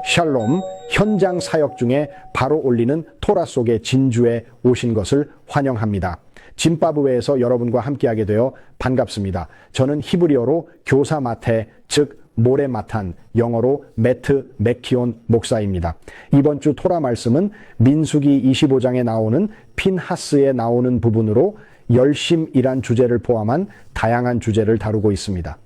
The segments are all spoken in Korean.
샬롬, 현장 사역 중에 바로 올리는 토라 속의 진주에 오신 것을 환영합니다. 짐바브웨에서 여러분과 함께하게 되어 반갑습니다. 저는 히브리어로 교사 마테, 즉 모레 마탄, 영어로 매트 맥키온 목사입니다. 이번 주 토라 말씀은 민수기 25장에 나오는 핀하스에 나오는 부분으로 열심이란 주제를 포함한 다양한 주제를 다루고 있습니다.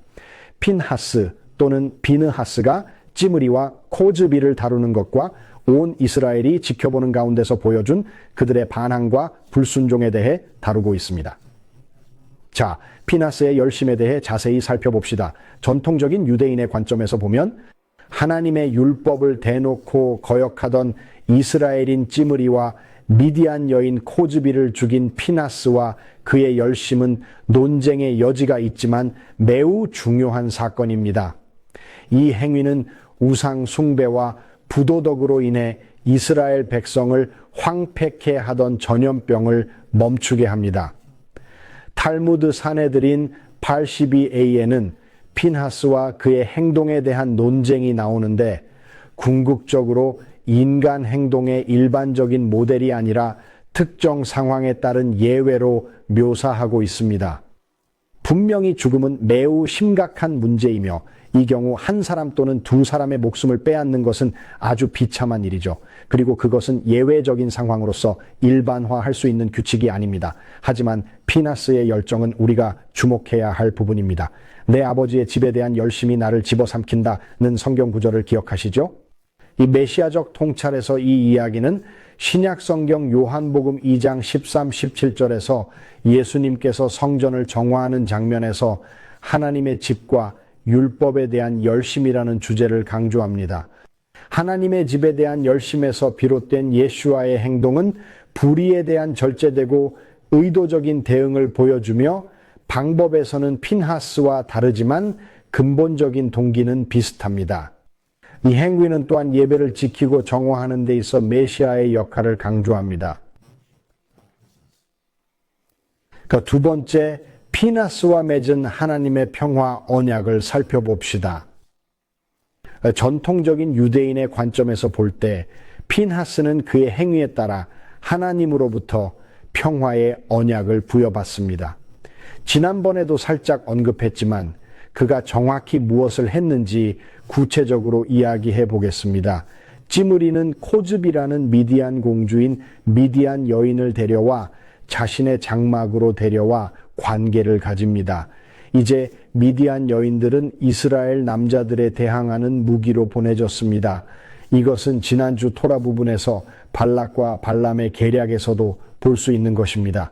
핀하스 또는 비느하스가 찌므리와 코즈비를 다루는 것과 온 이스라엘이 지켜보는 가운데서 보여준 그들의 반항과 불순종에 대해 다루고 있습니다. 자, 핀하스의 열심에 대해 자세히 살펴봅시다. 전통적인 유대인의 관점에서 보면 하나님의 율법을 대놓고 거역하던 이스라엘인 찌므리와 미디안 여인 코즈비를 죽인 핀하스와 그의 열심은 논쟁의 여지가 있지만 매우 중요한 사건입니다. 이 행위는 우상 숭배와 부도덕으로 인해 이스라엘 백성을 황폐케 하던 전염병을 멈추게 합니다. 탈무드 사내들인 82a에는 핀하스와 그의 행동에 대한 논쟁이 나오는데 궁극적으로 인간 행동의 일반적인 모델이 아니라 특정 상황에 따른 예외로 묘사하고 있습니다. 분명히 죽음은 매우 심각한 문제이며 이 경우 한 사람 또는 두 사람의 목숨을 빼앗는 것은 아주 비참한 일이죠. 그리고 그것은 예외적인 상황으로서 일반화할 수 있는 규칙이 아닙니다. 하지만 핀하스의 열정은 우리가 주목해야 할 부분입니다. 내 아버지의 집에 대한 열심이 나를 집어삼킨다는 성경 구절을 기억하시죠? 이 메시아적 통찰에서 이 이야기는 신약성경 요한복음 2장 13, 17절에서 예수님께서 성전을 정화하는 장면에서 하나님의 집과 율법에 대한 열심이라는 주제를 강조합니다. 하나님의 집에 대한 열심에서 비롯된 예수와의 행동은 불의에 대한 절제되고 의도적인 대응을 보여주며 방법에서는 핀하스와 다르지만 근본적인 동기는 비슷합니다. 이 행위는 또한 예배를 지키고 정화하는 데 있어 메시아의 역할을 강조합니다. 두 번째, 핀하스와 맺은 하나님의 평화 언약을 살펴봅시다. 전통적인 유대인의 관점에서 볼 때 핀하스는 그의 행위에 따라 하나님으로부터 평화의 언약을 부여받습니다. 지난번에도 살짝 언급했지만 그가 정확히 무엇을 했는지 구체적으로 이야기해 보겠습니다. 찌므리는 코즈비라는 미디안 공주인 미디안 여인을 데려와 자신의 장막으로 데려와 관계를 가집니다. 이제 미디안 여인들은 이스라엘 남자들에 대항하는 무기로 보내졌습니다. 이것은 지난주 토라 부분에서 발락과 발람의 계략에서도 볼 수 있는 것입니다.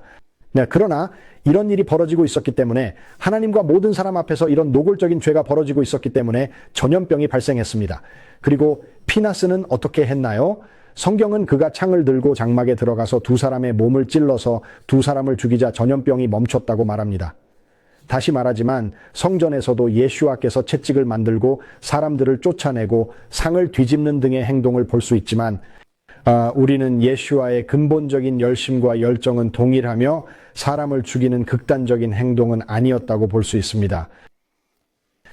그러나 이런 일이 벌어지고 있었기 때문에 하나님과 모든 사람 앞에서 이런 노골적인 죄가 벌어지고 있었기 때문에 전염병이 발생했습니다. 그리고 핀하스는 어떻게 했나요? 성경은 그가 창을 들고 장막에 들어가서 두 사람의 몸을 찔러서 두 사람을 죽이자 전염병이 멈췄다고 말합니다. 다시 말하지만 성전에서도 예수와께서 채찍을 만들고 사람들을 쫓아내고 상을 뒤집는 등의 행동을 볼 수 있지만 우리는 예수와의 근본적인 열심과 열정은 동일하며 사람을 죽이는 극단적인 행동은 아니었다고 볼 수 있습니다.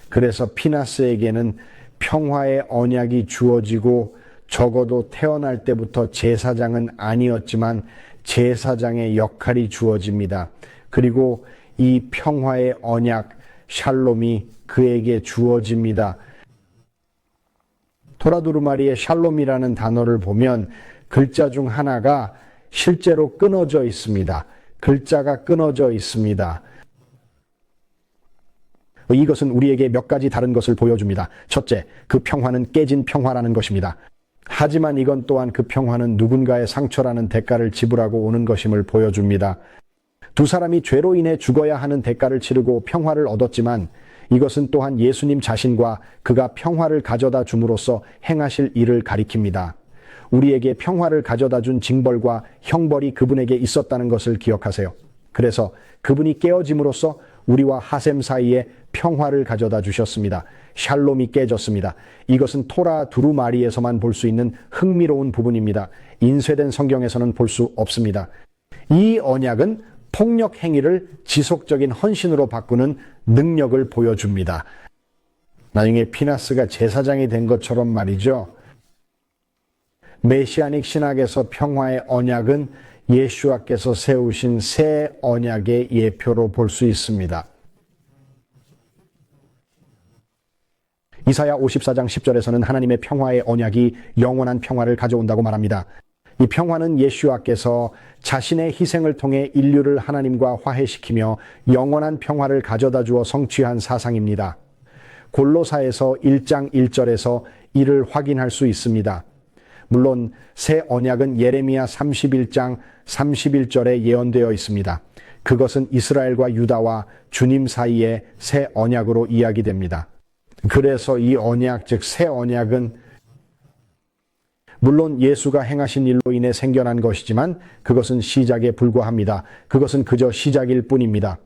그래서 핀하스에게는 평화의 언약이 주어지고 적어도 태어날 때부터 제사장은 아니었지만 제사장의 역할이 주어집니다. 그리고 이 평화의 언약, 샬롬이 그에게 주어집니다. 토라두루마리의 샬롬이라는 단어를 보면 글자 중 하나가 실제로 끊어져 있습니다. 글자가 끊어져 있습니다. 이것은 우리에게 몇 가지 다른 것을 보여줍니다. 첫째, 그 평화는 깨진 평화라는 것입니다. 하지만 이건 또한 그 평화는 누군가의 상처라는 대가를 지불하고 오는 것임을 보여줍니다. 두 사람이 죄로 인해 죽어야 하는 대가를 치르고 평화를 얻었지만 이것은 또한 예수님 자신과 그가 평화를 가져다 줌으로써 행하실 일을 가리킵니다. 우리에게 평화를 가져다 준 징벌과 형벌이 그분에게 있었다는 것을 기억하세요. 그래서 그분이 깨어짐으로써 우리와 하셈 사이에 평화를 가져다 주셨습니다. 샬롬이 깨졌습니다. 이것은 토라 두루마리에서만 볼 수 있는 흥미로운 부분입니다. 인쇄된 성경에서는 볼 수 없습니다. 이 언약은 폭력 행위를 지속적인 헌신으로 바꾸는 능력을 보여줍니다. 나중에 핀하스가 제사장이 된 것처럼 말이죠. 메시아닉 신학에서 평화의 언약은 예수와께서 세우신 새 언약의 예표로 볼 수 있습니다. 이사야 54장 10절에서는 하나님의 평화의 언약이 영원한 평화를 가져온다고 말합니다. 이 평화는 예수와께서 자신의 희생을 통해 인류를 하나님과 화해시키며 영원한 평화를 가져다 주어 성취한 사상입니다. 골로사에서 1장 1절에서 이를 확인할 수 있습니다. 물론 새 언약은 예레미야 31장 31절에 예언되어 있습니다. 그것은 이스라엘과 유다와 주님 사이의 새 언약으로 이야기됩니다. 그래서 이 언약, 즉 새 언약은 물론 예수가 행하신 일로 인해 생겨난 것이지만 그것은 시작에 불과합니다. 그것은 그저 시작일 뿐입니다.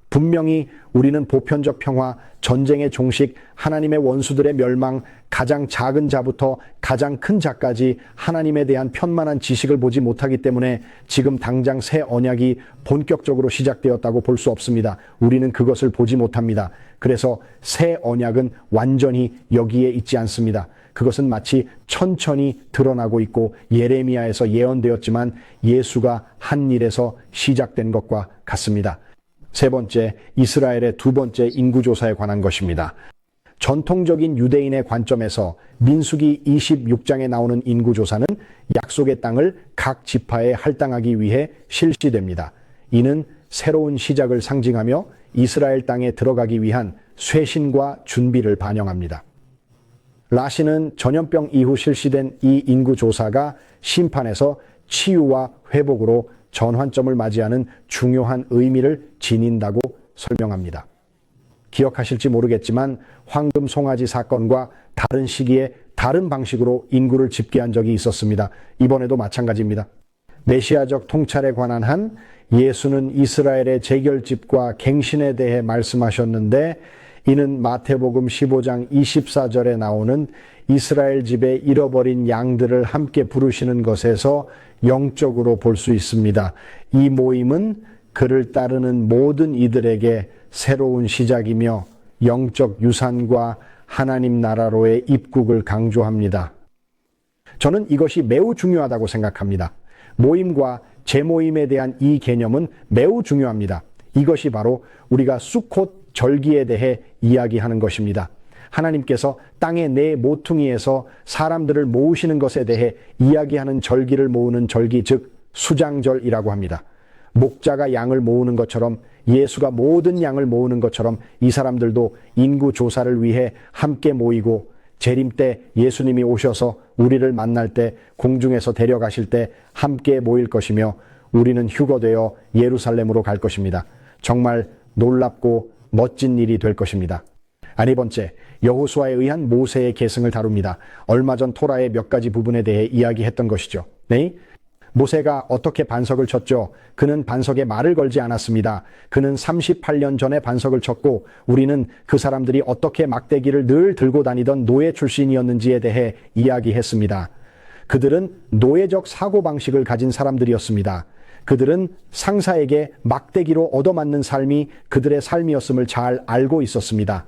분명히 우리는 보편적 평화, 전쟁의 종식, 하나님의 원수들의 멸망, 가장 작은 자부터 가장 큰 자까지 하나님에 대한 편만한 지식을 보지 못하기 때문에 지금 당장 새 언약이 본격적으로 시작되었다고 볼 수 없습니다. 우리는 그것을 보지 못합니다. 그래서 새 언약은 완전히 여기에 있지 않습니다. 그것은 마치 천천히 드러나고 있고 예레미야에서 예언되었지만 예수가 한 일에서 시작된 것과 같습니다. 세 번째, 이스라엘의 두 번째 인구조사에 관한 것입니다. 전통적인 유대인의 관점에서 민수기 26장에 나오는 인구조사는 약속의 땅을 각 지파에 할당하기 위해 실시됩니다. 이는 새로운 시작을 상징하며 이스라엘 땅에 들어가기 위한 쇄신과 준비를 반영합니다. 라시는 전염병 이후 실시된 이 인구조사가 심판에서 치유와 회복으로 전환점을 맞이하는 중요한 의미를 지닌다고 설명합니다. 기억하실지 모르겠지만 황금 송아지 사건과 다른 시기에 다른 방식으로 인구를 집계한 적이 있었습니다. 이번에도 마찬가지입니다. 메시아적 통찰에 관한 한 예수는 이스라엘의 재결집과 갱신에 대해 말씀하셨는데 이는 마태복음 15장 24절에 나오는 이스라엘 집에 잃어버린 양들을 함께 부르시는 것에서 영적으로 볼 수 있습니다. 이 모임은 그를 따르는 모든 이들에게 새로운 시작이며 영적 유산과 하나님 나라로의 입국을 강조합니다. 저는 이것이 매우 중요하다고 생각합니다. 모임과 재모임에 대한 이 개념은 매우 중요합니다. 이것이 바로 우리가 수콧 절기에 대해 이야기하는 것입니다. 하나님께서 땅의 네 모퉁이에서 사람들을 모으시는 것에 대해 이야기하는 절기를 모으는 절기, 즉 수장절이라고 합니다. 목자가 양을 모으는 것처럼 예수가 모든 양을 모으는 것처럼 이 사람들도 인구 조사를 위해 함께 모이고 재림 때 예수님이 오셔서 우리를 만날 때 공중에서 데려가실 때 함께 모일 것이며 우리는 휴거되어 예루살렘으로 갈 것입니다. 정말 놀랍고 멋진 일이 될 것입니다. 네 번째, 여호수아에 의한 모세의 계승을 다룹니다. 얼마 전 토라의 몇 가지 부분에 대해 이야기했던 것이죠. 네? 모세가 어떻게 반석을 쳤죠? 그는 반석에 말을 걸지 않았습니다. 그는 38년 전에 반석을 쳤고 우리는 그 사람들이 어떻게 막대기를 늘 들고 다니던 노예 출신이었는지에 대해 이야기했습니다. 그들은 노예적 사고방식을 가진 사람들이었습니다. 그들은 상사에게 막대기로 얻어맞는 삶이 그들의 삶이었음을 잘 알고 있었습니다.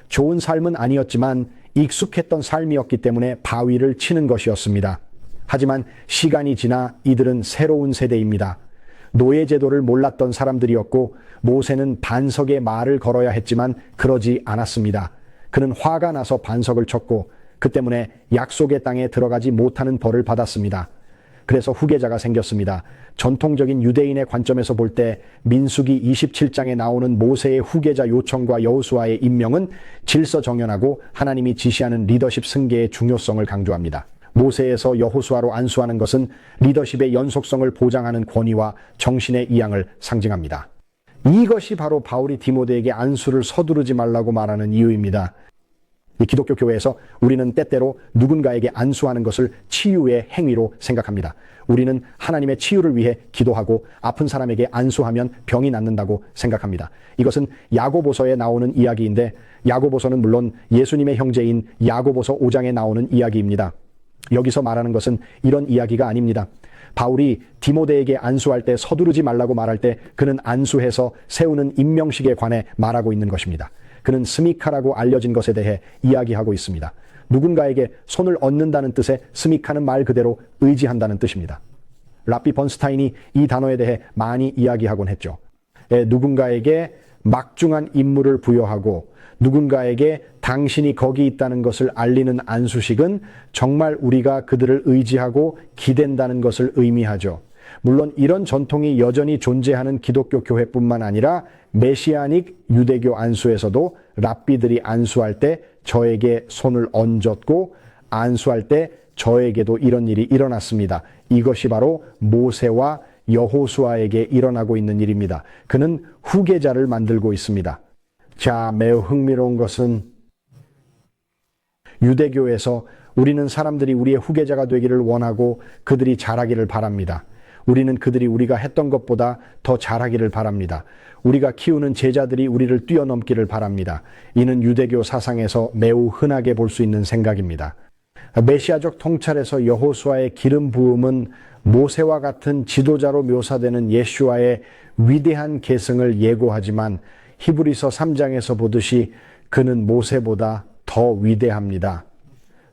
좋은 삶은 아니었지만 익숙했던 삶이었기 때문에 바위를 치는 것이었습니다. 하지만 시간이 지나 이들은 새로운 세대입니다. 노예제도를 몰랐던 사람들이었고 모세는 반석에 말을 걸어야 했지만 그러지 않았습니다. 그는 화가 나서 반석을 쳤고 그 때문에 약속의 땅에 들어가지 못하는 벌을 받았습니다. 그래서 후계자가 생겼습니다. 전통적인 유대인의 관점에서 볼 때 민수기 27장에 나오는 모세의 후계자 요청과 여호수아의 임명은 질서정연하고 하나님이 지시하는 리더십 승계의 중요성을 강조합니다. 모세에서 여호수아로 안수하는 것은 리더십의 연속성을 보장하는 권위와 정신의 이양을 상징합니다. 이것이 바로 바울이 디모데에게 안수를 서두르지 말라고 말하는 이유입니다. 이 기독교 교회에서 우리는 때때로 누군가에게 안수하는 것을 치유의 행위로 생각합니다. 우리는 하나님의 치유를 위해 기도하고 아픈 사람에게 안수하면 병이 낫는다고 생각합니다. 이것은 야고보서에 나오는 이야기인데 야고보서는 물론 예수님의 형제인 야고보서 5장에 나오는 이야기입니다. 여기서 말하는 것은 이런 이야기가 아닙니다. 바울이 디모데에게 안수할 때 서두르지 말라고 말할 때 그는 안수해서 세우는 임명식에 관해 말하고 있는 것입니다. 그는 스미카라고 알려진 것에 대해 이야기하고 있습니다. 누군가에게 손을 얹는다는 뜻의 스미카는 말 그대로 의지한다는 뜻입니다. 랍비 번스타인이 이 단어에 대해 많이 이야기하곤 했죠. 누군가에게 막중한 임무를 부여하고 누군가에게 당신이 거기 있다는 것을 알리는 안수식은 정말 우리가 그들을 의지하고 기댄다는 것을 의미하죠. 물론 이런 전통이 여전히 존재하는 기독교 교회뿐만 아니라 메시아닉 유대교 안수에서도 랍비들이 안수할 때 저에게 손을 얹었고 안수할 때 저에게도 이런 일이 일어났습니다. 이것이 바로 모세와 여호수아에게 일어나고 있는 일입니다. 그는 후계자를 만들고 있습니다. 자, 매우 흥미로운 것은 유대교에서 우리는 사람들이 우리의 후계자가 되기를 원하고 그들이 잘하기를 바랍니다. 우리는 그들이 우리가 했던 것보다 더 잘하기를 바랍니다. 우리가 키우는 제자들이 우리를 뛰어넘기를 바랍니다. 이는 유대교 사상에서 매우 흔하게 볼 수 있는 생각입니다. 메시아적 통찰에서 여호수아의 기름 부음은 모세와 같은 지도자로 묘사되는 예수와의 위대한 계승을 예고하지만 히브리서 3장에서 보듯이 그는 모세보다 더 위대합니다.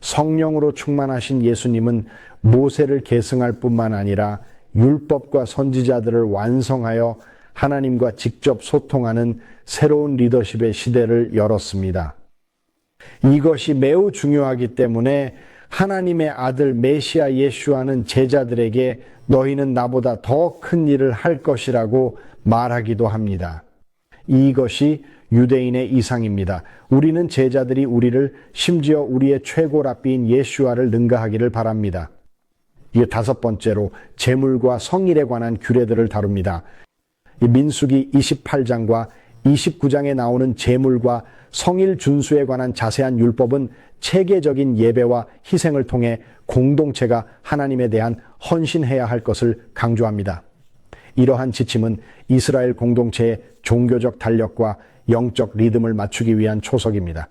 성령으로 충만하신 예수님은 모세를 계승할 뿐만 아니라 율법과 선지자들을 완성하여 하나님과 직접 소통하는 새로운 리더십의 시대를 열었습니다. 이것이 매우 중요하기 때문에 하나님의 아들 메시아 예수와는 제자들에게 너희는 나보다 더 큰 일을 할 것이라고 말하기도 합니다. 이것이 유대인의 이상입니다. 우리는 제자들이 우리를 심지어 우리의 최고 랍비인 예수와를 능가하기를 바랍니다. 이 다섯 번째로 제물과 성일에 관한 규례들을 다룹니다. 민수기 28장과 29장에 나오는 제물과 성일 준수에 관한 자세한 율법은 체계적인 예배와 희생을 통해 공동체가 하나님에 대한 헌신해야 할 것을 강조합니다. 이러한 지침은 이스라엘 공동체의 종교적 달력과 영적 리듬을 맞추기 위한 초석입니다.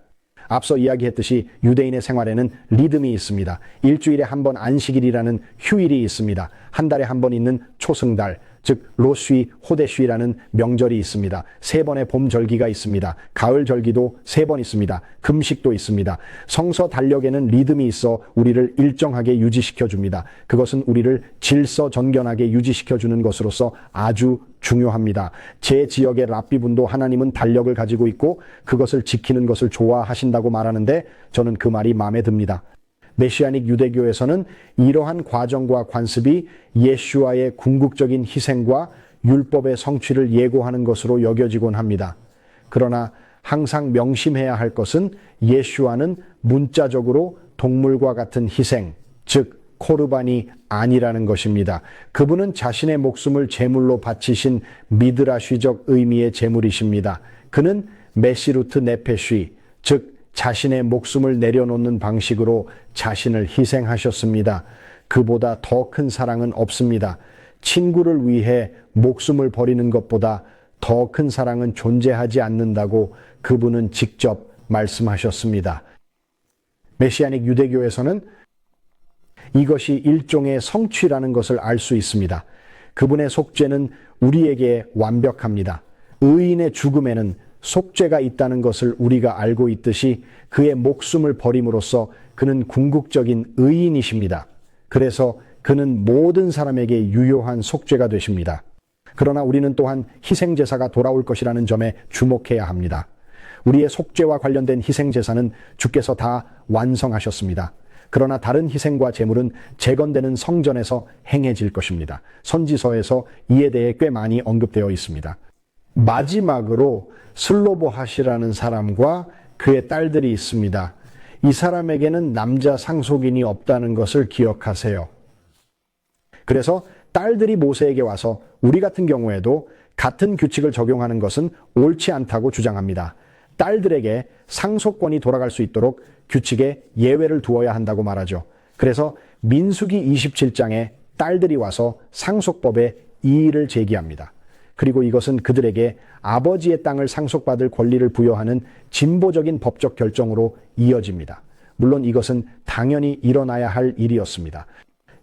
앞서 이야기했듯이 유대인의 생활에는 리듬이 있습니다. 일주일에 한 번 안식일이라는 휴일이 있습니다. 한 달에 한 번 있는 초승달, 즉 로쉬, 호대쉬라는 명절이 있습니다. 3번의 봄 절기가 있습니다. 가을 절기도 3번 있습니다. 금식도 있습니다. 성서 달력에는 리듬이 있어 우리를 일정하게 유지시켜 줍니다. 그것은 우리를 질서정연하게 유지시켜 주는 것으로서 아주 중요합니다. 제 지역의 랍비분도 하나님은 달력을 가지고 있고 그것을 지키는 것을 좋아하신다고 말하는데 저는 그 말이 마음에 듭니다. 메시아닉 유대교에서는 이러한 과정과 관습이 예수와의 궁극적인 희생과 율법의 성취를 예고하는 것으로 여겨지곤 합니다. 그러나 항상 명심해야 할 것은 예수와는 문자적으로 동물과 같은 희생, 즉 코르반이 아니라는 것입니다. 그분은 자신의 목숨을 제물로 바치신 미드라쉬적 의미의 제물이십니다. 그는 메시루트 네페쉬, 즉 자신의 목숨을 내려놓는 방식으로 자신을 희생하셨습니다. 그보다 더 큰 사랑은 없습니다. 친구를 위해 목숨을 버리는 것보다 더 큰 사랑은 존재하지 않는다고 그분은 직접 말씀하셨습니다. 메시아닉 유대교에서는 이것이 일종의 성취라는 것을 알 수 있습니다. 그분의 속죄는 우리에게 완벽합니다. 의인의 죽음에는 속죄가 있다는 것을 우리가 알고 있듯이 그의 목숨을 버림으로써 그는 궁극적인 의인이십니다. 그래서 그는 모든 사람에게 유효한 속죄가 되십니다. 그러나 우리는 또한 희생제사가 돌아올 것이라는 점에 주목해야 합니다. 우리의 속죄와 관련된 희생제사는 주께서 다 완성하셨습니다. 그러나 다른 희생과 제물은 재건되는 성전에서 행해질 것입니다. 선지서에서 이에 대해 꽤 많이 언급되어 있습니다. 마지막으로 슬로보핫이라는 사람과 그의 딸들이 있습니다. 이 사람에게는 남자 상속인이 없다는 것을 기억하세요. 그래서 딸들이 모세에게 와서 우리 같은 경우에도 같은 규칙을 적용하는 것은 옳지 않다고 주장합니다. 딸들에게 상속권이 돌아갈 수 있도록 규칙에 예외를 두어야 한다고 말하죠. 그래서 민수기 27장에 딸들이 와서 상속법에 이의를 제기합니다. 그리고 이것은 그들에게 아버지의 땅을 상속받을 권리를 부여하는 진보적인 법적 결정으로 이어집니다. 물론 이것은 당연히 일어나야 할 일이었습니다.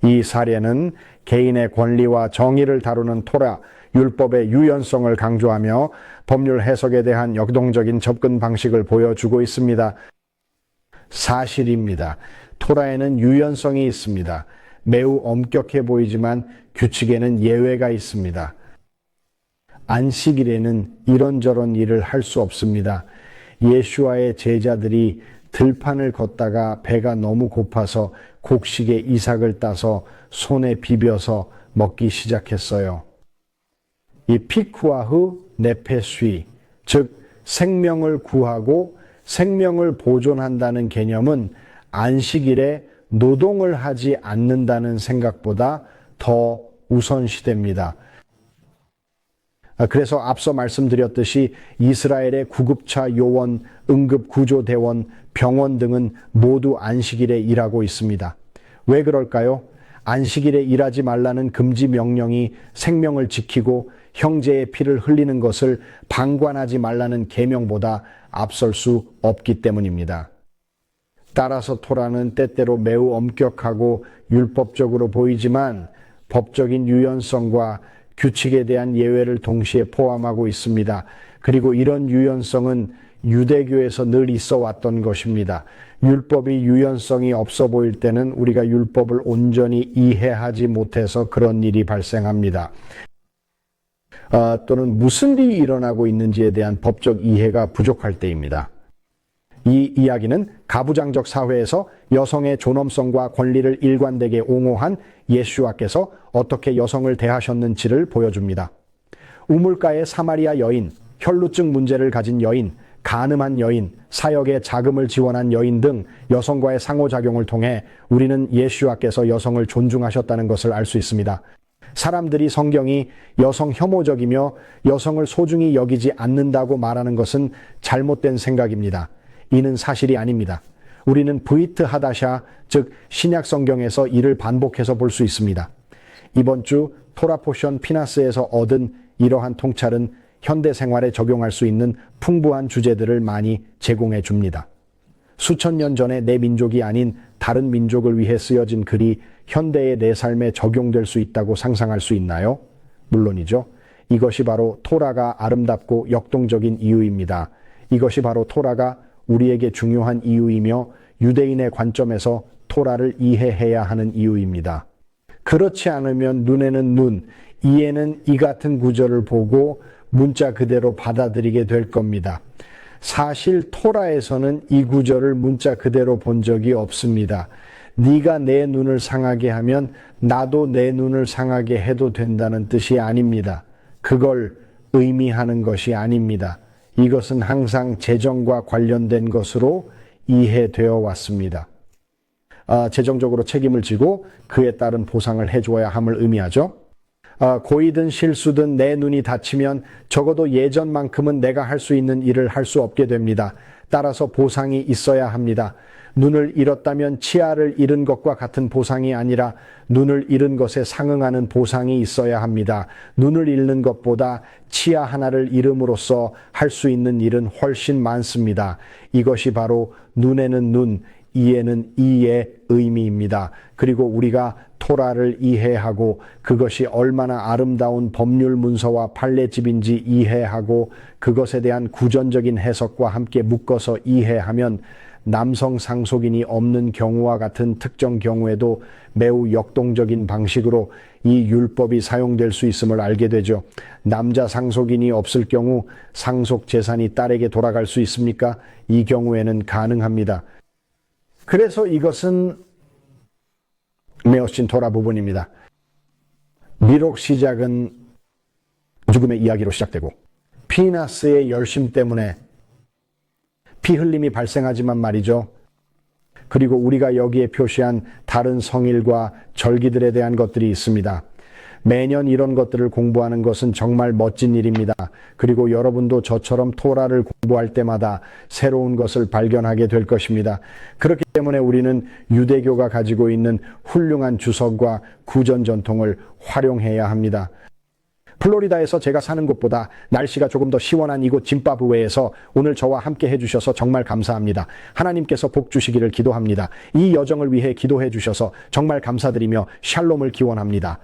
이 사례는 개인의 권리와 정의를 다루는 토라, 율법의 유연성을 강조하며 법률 해석에 대한 역동적인 접근 방식을 보여주고 있습니다. 사실입니다. 토라에는 유연성이 있습니다. 매우 엄격해 보이지만 규칙에는 예외가 있습니다. 안식일에는 이런저런 일을 할 수 없습니다. 예수와의 제자들이 들판을 걷다가 배가 너무 고파서 곡식에 이삭을 따서 손에 비벼서 먹기 시작했어요. 이 피쿠아흐 네페쉬, 즉 생명을 구하고 생명을 보존한다는 개념은 안식일에 노동을 하지 않는다는 생각보다 더 우선시됩니다. 그래서 앞서 말씀드렸듯이 이스라엘의 구급차 요원, 응급구조대원, 병원 등은 모두 안식일에 일하고 있습니다. 왜 그럴까요? 안식일에 일하지 말라는 금지 명령이 생명을 지키고 형제의 피를 흘리는 것을 방관하지 말라는 계명보다 앞설 수 없기 때문입니다. 따라서 토라는 때때로 매우 엄격하고 율법적으로 보이지만 법적인 유연성과 규칙에 대한 예외를 동시에 포함하고 있습니다. 그리고 이런 유연성은 유대교에서 늘 있어 왔던 것입니다. 율법이 유연성이 없어 보일 때는 우리가 율법을 온전히 이해하지 못해서 그런 일이 발생합니다. 또는 무슨 일이 일어나고 있는지에 대한 법적 이해가 부족할 때입니다. 이 이야기는 가부장적 사회에서 여성의 존엄성과 권리를 일관되게 옹호한 예수와께서 어떻게 여성을 대하셨는지를 보여줍니다. 우물가의 사마리아 여인, 혈루증 문제를 가진 여인, 간음한 여인, 사역에 자금을 지원한 여인 등 여성과의 상호작용을 통해 우리는 예수와께서 여성을 존중하셨다는 것을 알 수 있습니다. 사람들이 성경이 여성 혐오적이며 여성을 소중히 여기지 않는다고 말하는 것은 잘못된 생각입니다. 이는 사실이 아닙니다. 우리는 브이트 하다샤, 즉 신약 성경에서 이를 반복해서 볼 수 있습니다. 이번 주 토라 포션 피나스에서 얻은 이러한 통찰은 현대 생활에 적용할 수 있는 풍부한 주제들을 많이 제공해 줍니다. 수천 년 전에 내 민족이 아닌 다른 민족을 위해 쓰여진 글이 현대의 내 삶에 적용될 수 있다고 상상할 수 있나요? 물론이죠. 이것이 바로 토라가 아름답고 역동적인 이유입니다. 이것이 바로 토라가 우리에게 중요한 이유이며 유대인의 관점에서 토라를 이해해야 하는 이유입니다. 그렇지 않으면 눈에는 눈, 이에는 이 같은 구절을 보고 문자 그대로 받아들이게 될 겁니다. 사실 토라에서는 이 구절을 문자 그대로 본 적이 없습니다. 네가 내 눈을 상하게 하면 나도 내 눈을 상하게 해도 된다는 뜻이 아닙니다. 그걸 의미하는 것이 아닙니다. 이것은 항상 재정과 관련된 것으로 이해되어 왔습니다. 재정적으로 책임을 지고 그에 따른 보상을 해줘야 함을 의미하죠. 고의든 실수든 내 눈이 다치면 적어도 예전만큼은 내가 할 수 있는 일을 할 수 없게 됩니다. 따라서 보상이 있어야 합니다. 눈을 잃었다면 치아를 잃은 것과 같은 보상이 아니라 눈을 잃은 것에 상응하는 보상이 있어야 합니다. 눈을 잃는 것보다 치아 하나를 잃음으로써 할 수 있는 일은 훨씬 많습니다. 이것이 바로 눈에는 눈, 이에는 이의 의미입니다. 그리고 우리가 토라를 이해하고 그것이 얼마나 아름다운 법률 문서와 판례집인지 이해하고 그것에 대한 구전적인 해석과 함께 묶어서 이해하면 남성 상속인이 없는 경우와 같은 특정 경우에도 매우 역동적인 방식으로 이 율법이 사용될 수 있음을 알게 되죠. 남자 상속인이 없을 경우 상속 재산이 딸에게 돌아갈 수 있습니까? 이 경우에는 가능합니다. 그래서 이것은 메오신 토라 부분입니다. 비록 시작은 죽음의 이야기로 시작되고 피나스의 열심 때문에 피 흘림이 발생하지만 말이죠. 그리고 우리가 여기에 표시한 다른 성일과 절기들에 대한 것들이 있습니다. 매년 이런 것들을 공부하는 것은 정말 멋진 일입니다. 그리고 여러분도 저처럼 토라를 공부할 때마다 새로운 것을 발견하게 될 것입니다. 그렇기 때문에 우리는 유대교가 가지고 있는 훌륭한 주석과 구전 전통을 활용해야 합니다. 플로리다에서 제가 사는 곳보다 날씨가 조금 더 시원한 이곳 짐바브웨에서 오늘 저와 함께 해주셔서 정말 감사합니다. 하나님께서 복 주시기를 기도합니다. 이 여정을 위해 기도해 주셔서 정말 감사드리며 샬롬을 기원합니다.